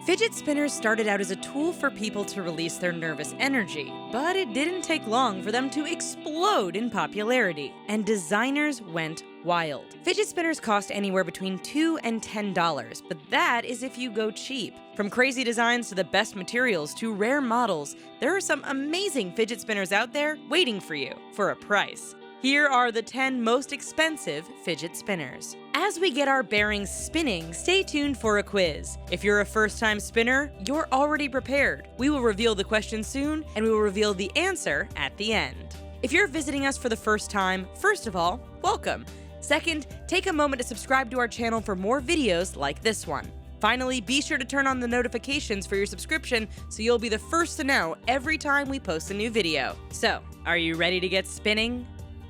Fidget spinners started out as a tool for people to release their nervous energy, but it didn't take long for them to explode in popularity, and designers went wild. Fidget spinners cost anywhere between $2 and $10, but that is if you go cheap. From crazy designs to the best materials to rare models, there are some amazing fidget spinners out there waiting for you for a price. Here are the 10 most expensive fidget spinners. As we get our bearings spinning, stay tuned for a quiz. If you're a first-time spinner, you're already prepared. We will reveal the question soon, and we will reveal the answer at the end. If you're visiting us for the first time, first of all, welcome. Second, take a moment to subscribe to our channel for more videos like this one. Finally, be sure to turn on the notifications for your subscription so you'll be the first to know every time we post a new video. So, are you ready to get spinning?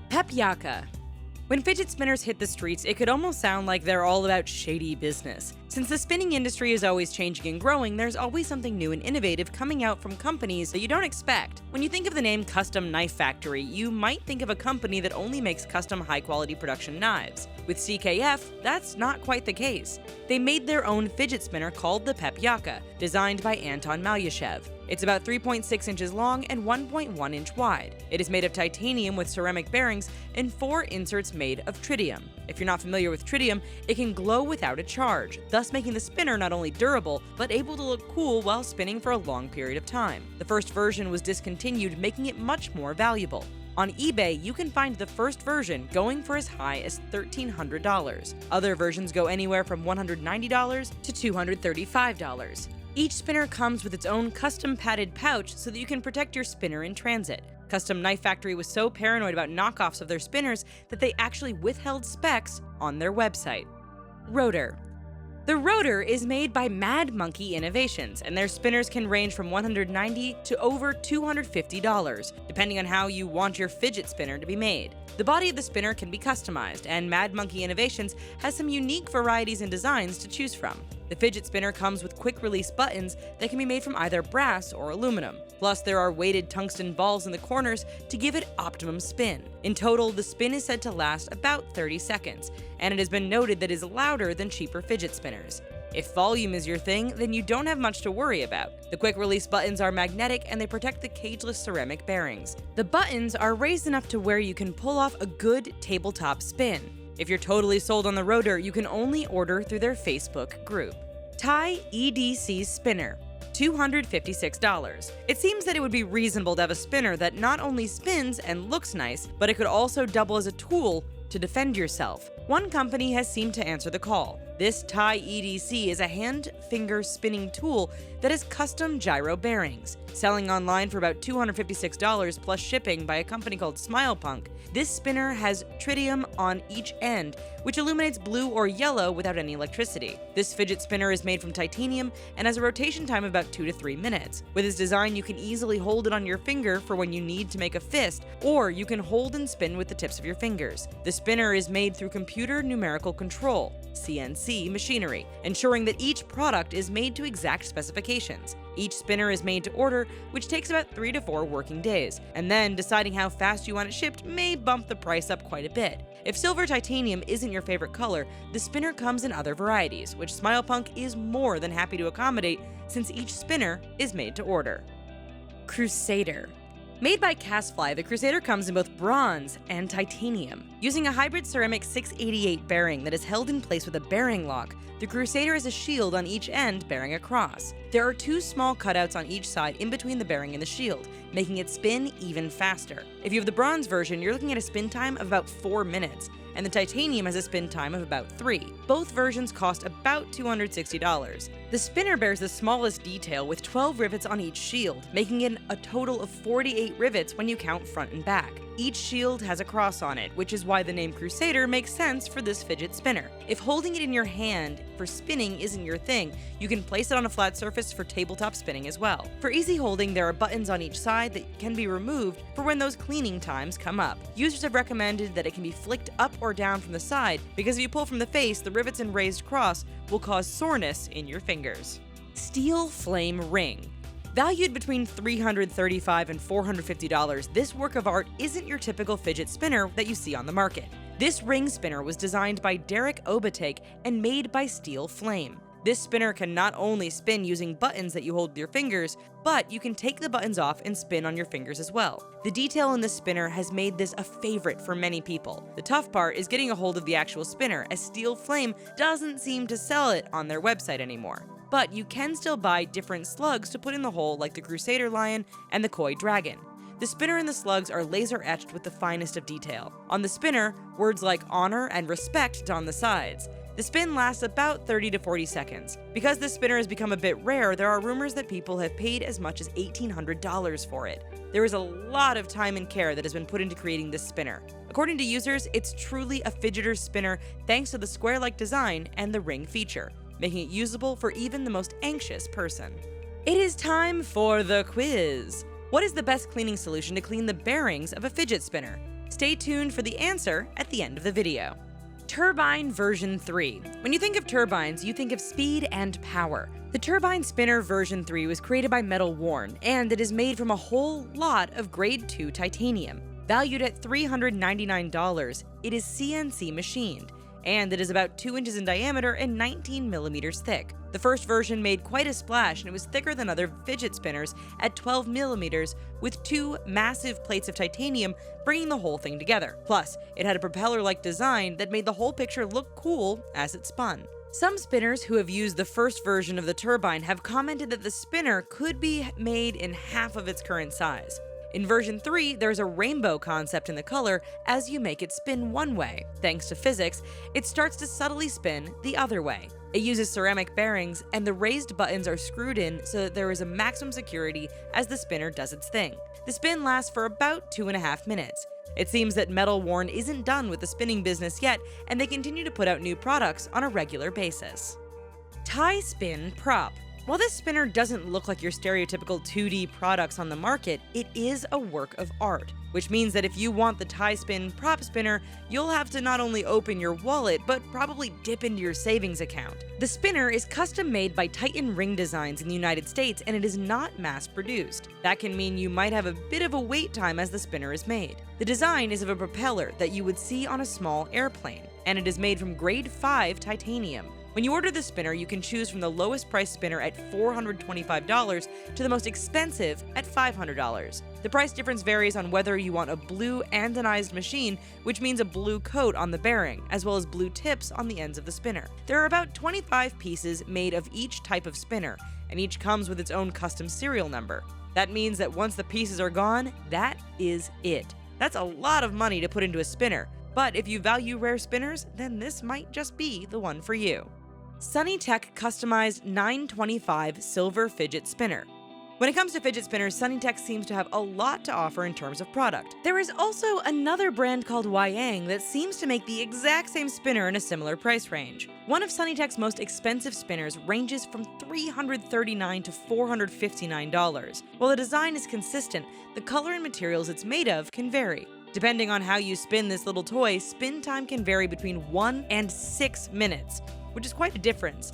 Pepyakka. When fidget spinners hit the streets, it could almost sound like they're all about shady business. Since the spinning industry is always changing and growing, there's always something new and innovative coming out from companies that you don't expect. When you think of the name Custom Knife Factory, you might think of a company that only makes custom high-quality production knives. With CKF, that's not quite the case. They made their own fidget spinner called the Pepyakka, designed by Anton Malyashev. It's about 3.6 inches long and 1.1 inch wide. It is made of titanium with ceramic bearings and 4 inserts made of tritium. If you're not familiar with tritium, it can glow without a charge, thus making the spinner not only durable, but able to look cool while spinning for a long period of time. The first version was discontinued, making it much more valuable. On eBay, you can find the first version going for as high as $1,300. Other versions go anywhere from $190 to $235. Each spinner comes with its own custom padded pouch so that you can protect your spinner in transit. Custom Knife Factory was so paranoid about knockoffs of their spinners that they actually withheld specs on their website. RoTR. The RoTR is made by Mad Monkey Innovations, and their spinners can range from $190 to over $250, depending on how you want your fidget spinner to be made. The body of the spinner can be customized, and Mad Monkey Innovations has some unique varieties and designs to choose from. The fidget spinner comes with quick-release buttons that can be made from either brass or aluminum. Plus, there are weighted tungsten balls in the corners to give it optimum spin. In total, the spin is said to last about 30 seconds, and it has been noted that it is louder than cheaper fidget spinners. If volume is your thing, then you don't have much to worry about. The quick-release buttons are magnetic and they protect the cageless ceramic bearings. The buttons are raised enough to where you can pull off a good tabletop spin. If you're totally sold on the RoTR, you can only order through their Facebook group. TiEDC Spinner, $256. It seems that it would be reasonable to have a spinner that not only spins and looks nice, but it could also double as a tool to defend yourself. One company has seemed to answer the call. This TiEDC is a hand-finger spinning tool that has custom gyro bearings. Selling online for about $256 plus shipping by a company called SmilePunk, this spinner has tritium on each end, which illuminates blue or yellow without any electricity. This fidget spinner is made from titanium and has a rotation time of about 2 to 3 minutes. With its design, you can easily hold it on your finger for when you need to make a fist, or you can hold and spin with the tips of your fingers. The spinner is made through computer numerical control, CNC machinery, ensuring that each product is made to exact specifications. Each spinner is made to order, which takes about 3 to 4 working days, and then deciding how fast you want it shipped may bump the price up quite a bit. If silver titanium isn't your favorite color, the spinner comes in other varieties, which SmilePunk is more than happy to accommodate since each spinner is made to order. Crusader. Made by Castfly, the Crusader comes in both bronze and titanium. Using a hybrid ceramic 688 bearing that is held in place with a bearing lock, the Crusader has a shield on each end bearing a cross. There are 2 small cutouts on each side in between the bearing and the shield, making it spin even faster. If you have the bronze version, you're looking at a spin time of about 4 minutes, and the titanium has a spin time of about 3. Both versions cost about $260. The spinner bears the smallest detail with 12 rivets on each shield, making it a total of 48 rivets when you count front and back. Each shield has a cross on it, which is why the name Crusader makes sense for this fidget spinner. If holding it in your hand for spinning isn't your thing, you can place it on a flat surface for tabletop spinning as well. For easy holding, there are buttons on each side that can be removed for when those cleaning times come up. Users have recommended that it can be flicked up or down from the side because if you pull from the face, the rivets and raised cross will cause soreness in your fingers. Steel Flame Ring. Valued between $335 and $450, this work of art isn't your typical fidget spinner that you see on the market. This ring spinner was designed by Derek Obatek and made by Steel Flame. This spinner can not only spin using buttons that you hold with your fingers, but you can take the buttons off and spin on your fingers as well. The detail in this spinner has made this a favorite for many people. The tough part is getting a hold of the actual spinner, as Steel Flame doesn't seem to sell it on their website anymore. But you can still buy different slugs to put in the hole, like the Crusader lion and the koi dragon. The spinner and the slugs are laser etched with the finest of detail. On the spinner, words like honor and respect on the sides. The spin lasts about 30 to 40 seconds. Because this spinner has become a bit rare, there are rumors that people have paid as much as $1,800 for it. There is a lot of time and care that has been put into creating this spinner. According to users, it's truly a fidgeter's spinner thanks to the square-like design and the ring feature, making it usable for even the most anxious person. It is time for the quiz. What is the best cleaning solution to clean the bearings of a fidget spinner? Stay tuned for the answer at the end of the video. Turbine version 3. When you think of turbines, you think of speed and power. The Turbine Spinner version 3 was created by Metal Worn, and it is made from a whole lot of grade 2 titanium. Valued at $399, it is CNC machined, and it is about 2 inches in diameter and 19 millimeters thick. The first version made quite a splash, and it was thicker than other fidget spinners at 12 millimeters with 2 massive plates of titanium bringing the whole thing together. Plus, it had a propeller-like design that made the whole picture look cool as it spun. Some spinners who have used the first version of the Turbine have commented that the spinner could be made in half of its current size. In version 3, there's a rainbow concept in the color as you make it spin one way. Thanks to physics, it starts to subtly spin the other way. It uses ceramic bearings, and the raised buttons are screwed in so that there is a maximum security as the spinner does its thing. The spin lasts for about 2.5 minutes. It seems that Metal Worn isn't done with the spinning business yet, and they continue to put out new products on a regular basis. TiSpin Prop. While this spinner doesn't look like your stereotypical 2D products on the market, it is a work of art, which means that if you want the TiSpin prop spinner, you'll have to not only open your wallet, but probably dip into your savings account. The spinner is custom made by Titan Ring Designs in the United States, and it is not mass-produced. That can mean you might have a bit of a wait time as the spinner is made. The design is of a propeller that you would see on a small airplane, and it is made from grade 5 titanium. When you order the spinner, you can choose from the lowest price spinner at $425 to the most expensive at $500. The price difference varies on whether you want a blue anodized machine, which means a blue coat on the bearing, as well as blue tips on the ends of the spinner. There are about 25 pieces made of each type of spinner, and each comes with its own custom serial number. That means that once the pieces are gone, that is it. That's a lot of money to put into a spinner, but if you value rare spinners, then this might just be the one for you. SUNNYTECH Customized 925 Silver Fidget Spinner. When it comes to fidget spinners, SUNNYTECH seems to have a lot to offer in terms of product. There is also another brand called Wyang that seems to make the exact same spinner in a similar price range. One of SUNNYTECH's most expensive spinners ranges from $339 to $459. While the design is consistent, the color and materials it's made of can vary. Depending on how you spin this little toy, spin time can vary between 1 and 6 minutes, which is quite a difference.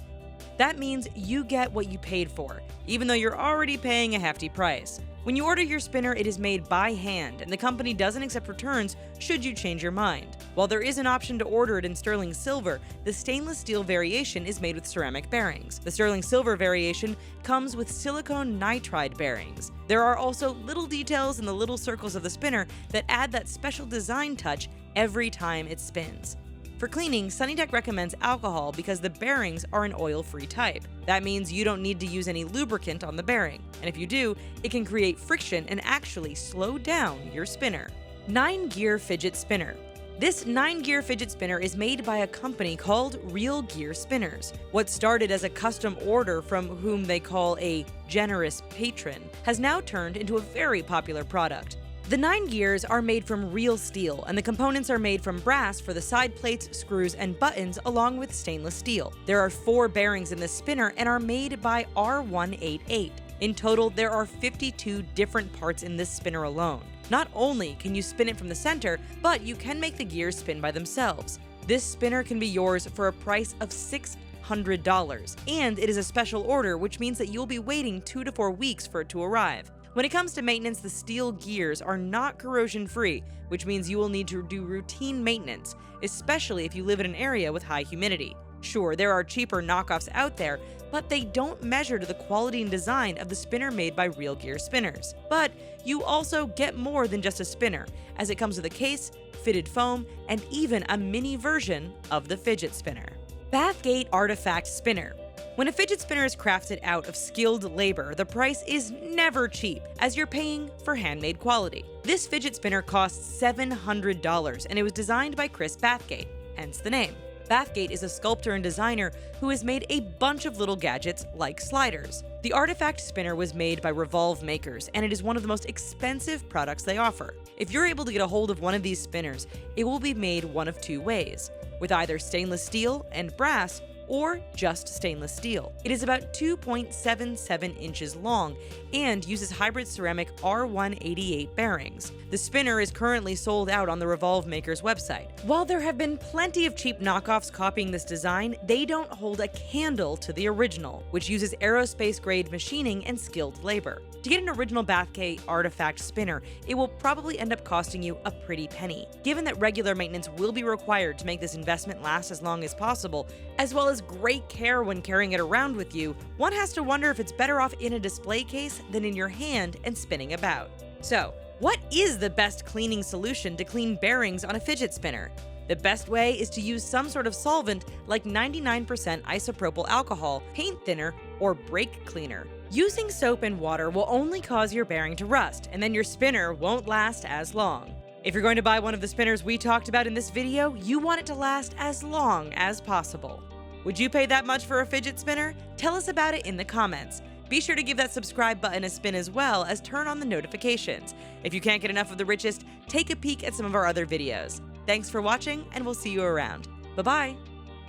That means you get what you paid for, even though you're already paying a hefty price. When you order your spinner, it is made by hand, and the company doesn't accept returns should you change your mind. While there is an option to order it in sterling silver, the stainless steel variation is made with ceramic bearings. The sterling silver variation comes with silicone nitride bearings. There are also little details in the little circles of the spinner that add that special design touch every time it spins. For cleaning, SUNNYTECH recommends alcohol because the bearings are an oil-free type. That means you don't need to use any lubricant on the bearing, and if you do, it can create friction and actually slow down your spinner. 9-gear fidget spinner. This 9-gear fidget spinner is made by a company called Real Gear Spinners. What started as a custom order from whom they call a generous patron has now turned into a very popular product. The 9 gears are made from real steel, and the components are made from brass for the side plates, screws, and buttons, along with stainless steel. There are 4 bearings in this spinner and are made by R188. In total, there are 52 different parts in this spinner alone. Not only can you spin it from the center, but you can make the gears spin by themselves. This spinner can be yours for a price of $600, and it is a special order, which means that you'll be waiting 2 to 4 weeks for it to arrive. When it comes to maintenance, the steel gears are not corrosion-free, which means you will need to do routine maintenance, especially if you live in an area with high humidity. Sure, there are cheaper knockoffs out there, but they don't measure to the quality and design of the spinner made by Real Gear spinners. But you also get more than just a spinner, as it comes with a case, fitted foam, and even a mini version of the fidget spinner. Bathgate Artifact Spinner. When a fidget spinner is crafted out of skilled labor, the price is never cheap, as you're paying for handmade quality. This fidget spinner costs $700, and it was designed by Chris Bathgate, hence the name. Bathgate is a sculptor and designer who has made a bunch of little gadgets like sliders. The artifact spinner was made by Revolve Makers, and it is one of the most expensive products they offer. If you're able to get a hold of one of these spinners, it will be made one of two ways, with either stainless steel and brass, or just stainless steel. It is about 2.77 inches long and uses hybrid ceramic R188 bearings. The spinner is currently sold out on the Revolve Makers website. While there have been plenty of cheap knockoffs copying this design, they don't hold a candle to the original, which uses aerospace-grade machining and skilled labor. To get an original Bathgate artifact spinner, it will probably end up costing you a pretty penny. Given that regular maintenance will be required to make this investment last as long as possible, as well as great care when carrying it around with you, one has to wonder if it's better off in a display case than in your hand and spinning about. So, what is the best cleaning solution to clean bearings on a fidget spinner? The best way is to use some sort of solvent like 99% isopropyl alcohol, paint thinner, or brake cleaner. Using soap and water will only cause your bearing to rust, and then your spinner won't last as long. If you're going to buy one of the spinners we talked about in this video, you want it to last as long as possible. Would you pay that much for a fidget spinner? Tell us about it in the comments. Be sure to give that subscribe button a spin as well as turn on the notifications. If you can't get enough of the richest, take a peek at some of our other videos. Thanks for watching, and we'll see you around. Bye-bye!